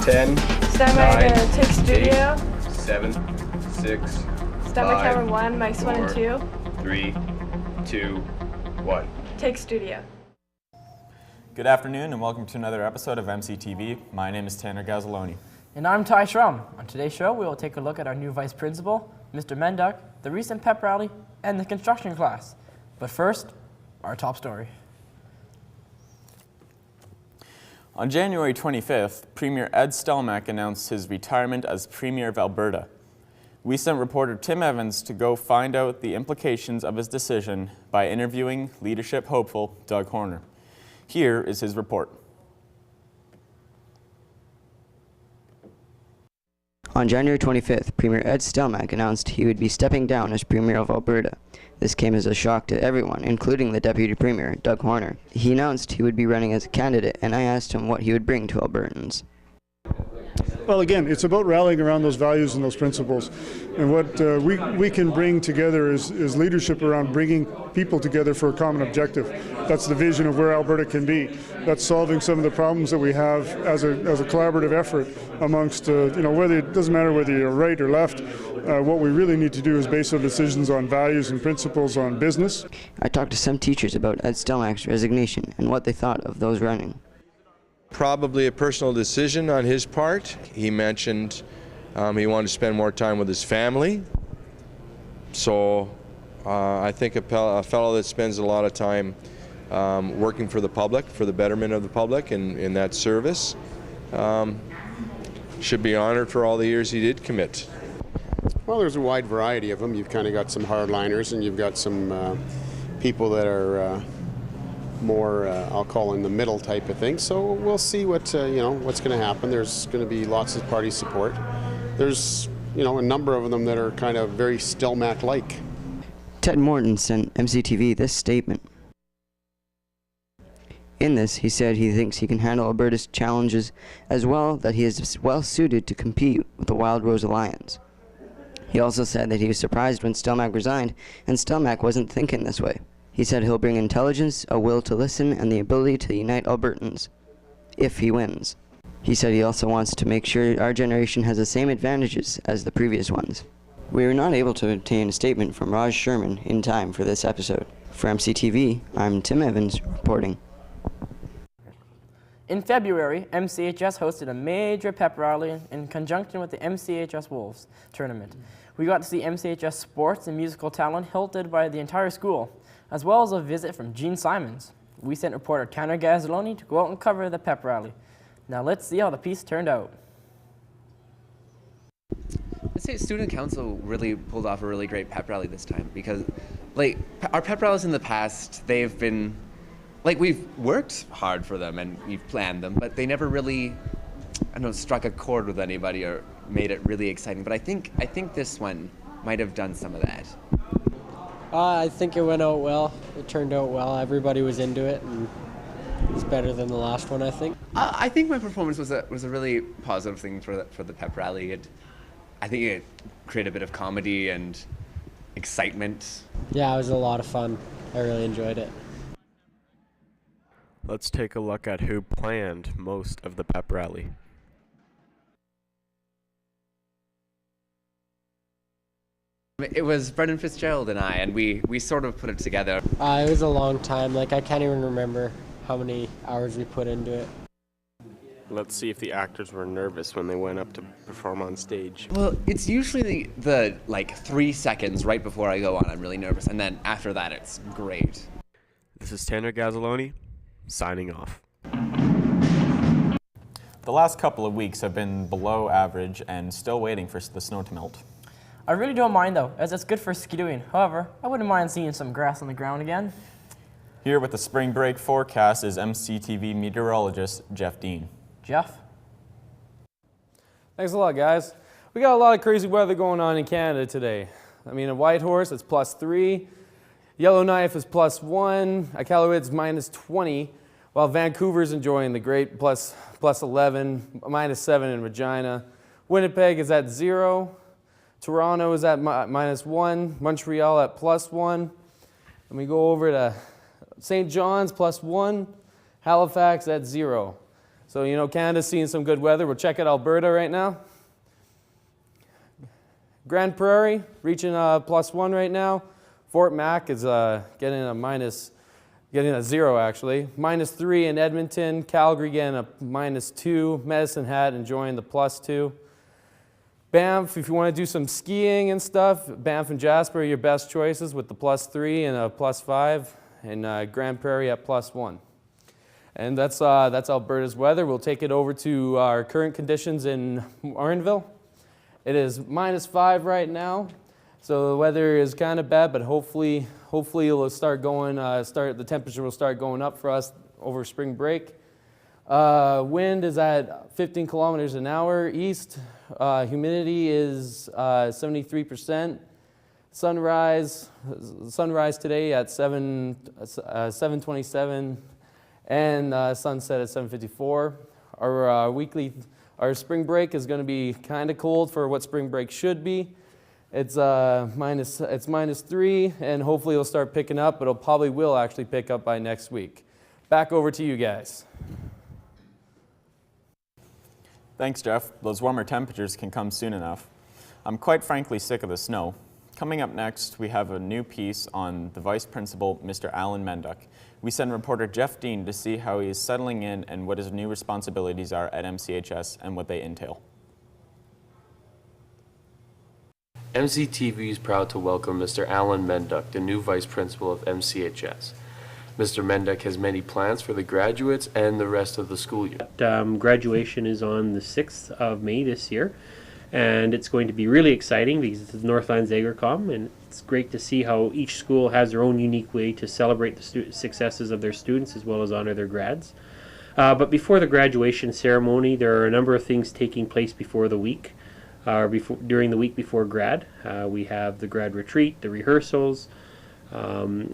Ten. Standby to take studio. 7, 6. Standby camera 1, mics 1 and 2. 3, 2, 1. Take studio. Good afternoon and welcome to another episode of MCTV. My name is Tanner Gazzaloni. And I'm Ty Schrum. On today's show, we will take a look at our new vice principal, Mr. Menduck, the recent Pep Rally, and the construction class. But first, our top story. On January 25th, Premier Ed Stelmach announced his retirement as Premier of Alberta. We sent reporter Tim Evans to go find out the implications of his decision by interviewing leadership hopeful Doug Horner. Here is his report. On January 25th, Premier Ed Stelmach announced he would be stepping down as Premier of Alberta. This came as a shock to everyone, including the Deputy Premier, Doug Horner. He announced he would be running as a candidate, and I asked him what he would bring to Albertans. Well, again, it's about rallying around those values and those principles. And what we can bring together is leadership around bringing people together for a common objective. That's the vision of where Alberta can be. That's solving some of the problems that we have as a collaborative effort amongst, whether it doesn't matter whether you're right or left. What we really need to do is base our decisions on values and principles on business. I talked to some teachers about Ed Stelmach's resignation and what they thought of those running. Probably a personal decision on his part. He mentioned he wanted to spend more time with his family. So I think a fellow that spends a lot of time working for the public, for the betterment of the public and in that service, should be honored for all the years he did commit. Well, there's a wide variety of them. You've kind of got some hardliners and you've got some people that are more, I'll call in the middle type of thing. So we'll see what's going to happen. There's going to be lots of party support. There's, a number of them that are kind of very Stelmach-like. Ted Morton sent MCTV this statement. In this, he said he thinks he can handle Alberta's challenges as well, that he is well suited to compete with the Wild Rose Alliance. He also said that he was surprised when Stelmach resigned, and Stelmach wasn't thinking this way. He said he'll bring intelligence, a will to listen, and the ability to unite Albertans, if he wins. He said he also wants to make sure our generation has the same advantages as the previous ones. We were not able to obtain a statement from Raj Sherman in time for this episode. For MCTV, I'm Tim Evans reporting. In February, MCHS hosted a major pep rally in conjunction with the MCHS Wolves tournament. We got to see MCHS sports and musical talent hosted by the entire school, as well as a visit from Gene Simons. We sent reporter Tanner Gazzaloni to go out and cover the pep rally. Now let's see how the piece turned out. I'd say student council really pulled off a really great pep rally this time because, our pep rallies in the past, they've been, we've worked hard for them and we've planned them, but they never really, struck a chord with anybody or made it really exciting. But I think this one might have done some of that. I think it went out well. It turned out well. Everybody was into it, and it's better than the last one, I think. I think my performance was a really positive thing for the pep rally. I think it created a bit of comedy and excitement. Yeah, it was a lot of fun. I really enjoyed it. Let's take a look at who planned most of the pep rally. It was Brendan Fitzgerald and I, and we sort of put it together. It was a long time. I can't even remember how many hours we put into it. Let's see if the actors were nervous when they went up to perform on stage. Well, it's usually the 3 seconds right before I go on, I'm really nervous, and then after that, it's great. This is Tanner Gazzaloni, signing off. The last couple of weeks have been below average and still waiting for the snow to melt. I really don't mind though, as it's good for skidoing. However, I wouldn't mind seeing some grass on the ground again. Here with the spring break forecast is MCTV meteorologist Jeff Dean. Jeff? Thanks a lot, guys. We got a lot of crazy weather going on in Canada today. I mean, in Whitehorse, it's +3. Yellowknife is +1, Iqaluit's -20, while Vancouver's enjoying the great +11, -7 in Regina. Winnipeg is at 0, Toronto is at -1, Montreal at +1. And we go over to St. John's +1, Halifax at 0. So, you know, Canada's seeing some good weather. We'll check out Alberta right now. Grand Prairie reaching +1 right now. Fort Mac is getting a 0 actually. -3 in Edmonton. Calgary getting a -2. Medicine Hat enjoying the +2. Banff, if you want to do some skiing and stuff, Banff and Jasper are your best choices with the +3 and a +5, and Grand Prairie at +1. And that's Alberta's weather. We'll take it over to our current conditions in Orangeville. It is -5 right now, so the weather is kind of bad, but hopefully it'll start going. The temperature will start going up for us over spring break. Wind is at 15 kilometers an hour east. Humidity is 73%. Sunrise today at 7:27, and sunset at 7:54. Our spring break is going to be kind of cold for what spring break should be. It's -3, and hopefully it'll start picking up, but it probably will actually pick up by next week. Back over to you guys. Thanks, Jeff. Those warmer temperatures can come soon enough. I'm quite frankly sick of the snow. Coming up next, we have a new piece on the Vice Principal, Mr. Alan Menduck. We send reporter Jeff Dean to see how he is settling in and what his new responsibilities are at MCHS and what they entail. MCTV is proud to welcome Mr. Alan Menduck, the new Vice Principal of MCHS. Mr. Menduck has many plans for the graduates and the rest of the school year. Graduation is on the 6th of May this year, and it's going to be really exciting because it's Northlands Agricom, and it's great to see how each school has their own unique way to celebrate the successes of their students as well as honor their grads. But before the graduation ceremony, there are a number of things taking place before the week, during the week before grad. We have the grad retreat, the rehearsals,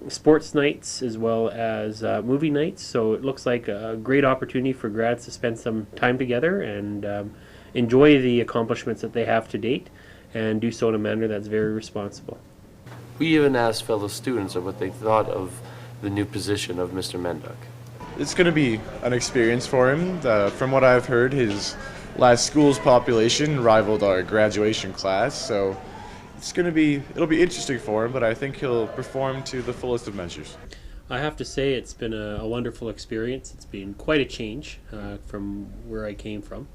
sports nights, as well as movie nights. So it looks like a great opportunity for grads to spend some time together and enjoy the accomplishments that they have to date, and do so in a manner that's very responsible. We even asked fellow students of what they thought of the new position of Mr. Menduck. It's going to be an experience for him. From what I've heard, his last school's population rivaled our graduation class, so it'll be interesting for him, but I think he'll perform to the fullest of measures. I have to say it's been a wonderful experience. It's been quite a change from where I came from.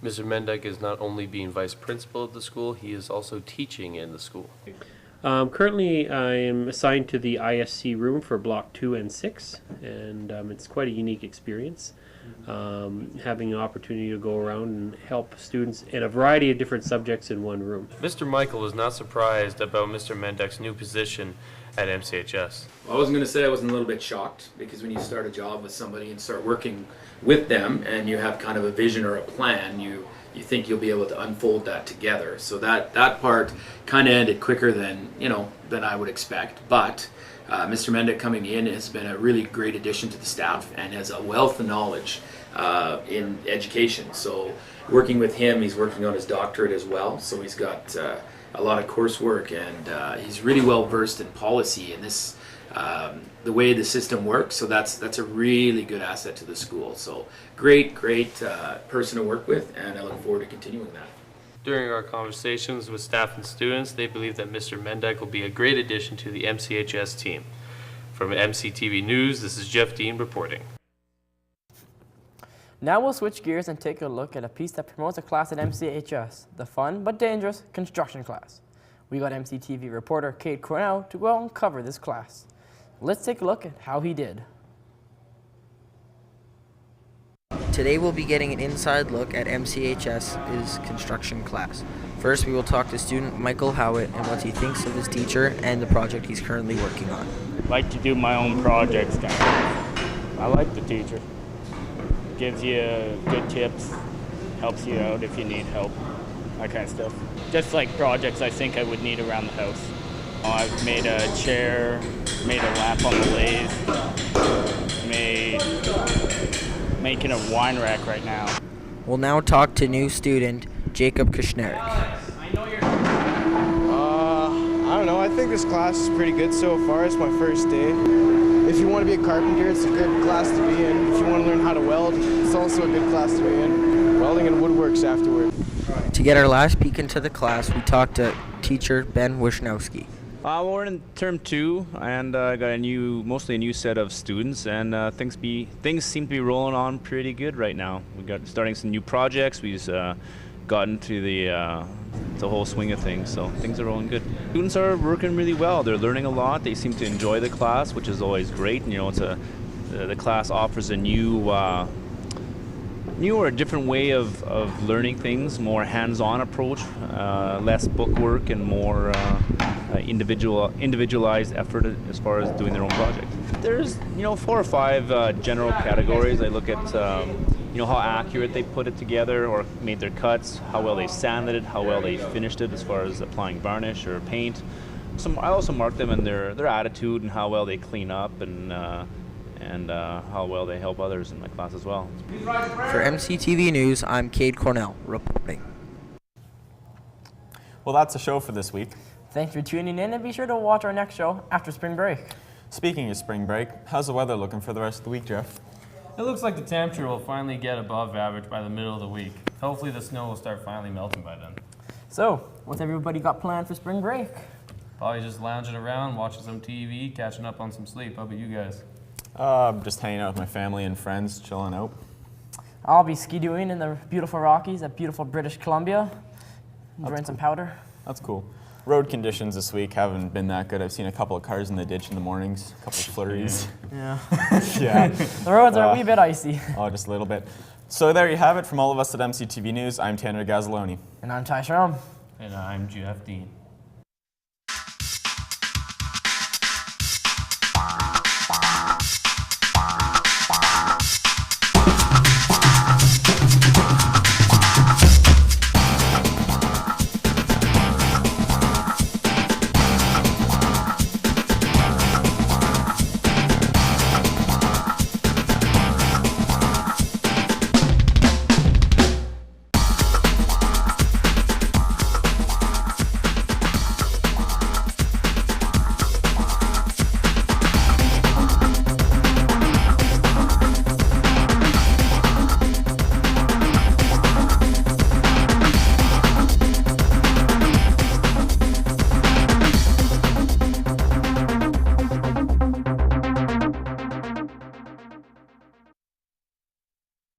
Mr. Menduck is not only being vice principal of the school, he is also teaching in the school. Currently, I am assigned to the ISC room for Block 2 and 6, and it's quite a unique experience. Having an opportunity to go around and help students in a variety of different subjects in one room. Mr. Michael is not surprised about Mr. Menduck's new position at MCHS. Well, I was going to say I was a little bit shocked, because when you start a job with somebody and start working with them and you have kind of a vision or a plan, you think you'll be able to unfold that together. So that part kind of ended quicker than I would expect. But Mr. Menduck coming in has been a really great addition to the staff and has a wealth of knowledge in education. So working with him, he's working on his doctorate as well. So he's got a lot of coursework, and he's really well versed in policy and this the way the system works. So that's a really good asset to the school. So great person to work with, and I look forward to continuing that. During our conversations with staff and students, they believe that Mr. Menduck will be a great addition to the MCHS team. From MCTV News, this is Jeff Dean reporting. Now we'll switch gears and take a look at a piece that promotes a class at MCHS, the fun but dangerous construction class. We got MCTV reporter Kate Cornell to go out and cover this class. Let's take a look at how he did. Today we'll be getting an inside look at MCHS's construction class. First, we will talk to student Michael Howitt and what he thinks of his teacher and the project he's currently working on. I like to do my own projects, kind of. I like the teacher. Gives you good tips, helps you out if you need help, that kind of stuff. Just like projects I think I would need around the house. I've made a chair, made a lap on the lathe, making a wine rack right now. We'll now talk to new student Jacob Kushnerik. I don't know. I think this class is pretty good so far. It's my first day. If you want to be a carpenter, it's a good class to be in. If you want to learn how to weld, it's also a good class to be in. Welding and woodworks afterward. To get our last peek into the class, we talked to teacher Ben Wisnowski. We're in term 2, and I got mostly a new set of students, and things seem to be rolling on pretty good right now. We got starting some new projects. We've gotten to the whole swing of things, so things are rolling good. Students are working really well. They're learning a lot. They seem to enjoy the class, which is always great. You know, the class offers a new or a different way of learning things, more hands-on approach, less book work, and more individualized effort as far as doing their own project. There's 4 or 5 general categories. I look at how accurate they put it together or made their cuts, how well they sanded it, how well they finished it as far as applying varnish or paint. I also mark them in their attitude and how well they clean up and how well they help others in my class as well. For MCTV News, I'm Cade Cornell reporting. Well, that's the show for this week. Thanks for tuning in, and be sure to watch our next show after spring break. Speaking of spring break, how's the weather looking for the rest of the week, Jeff? It looks like the temperature will finally get above average by the middle of the week. Hopefully the snow will start finally melting by then. So, what's everybody got planned for spring break? Probably just lounging around, watching some TV, catching up on some sleep. How about you guys? Just hanging out with my family and friends, chilling out. I'll be ski-dooing in the beautiful Rockies at beautiful British Columbia, enjoying some powder. That's cool. Road conditions this week haven't been that good. I've seen a couple of cars in the ditch in the mornings, a couple of flurries. Yeah. Yeah. The roads are a wee bit icy. Oh, just a little bit. So there you have it from all of us at MCTV News. I'm Tanner Gazzaloni. And I'm Ty Schramm. And I'm Jeff Dean.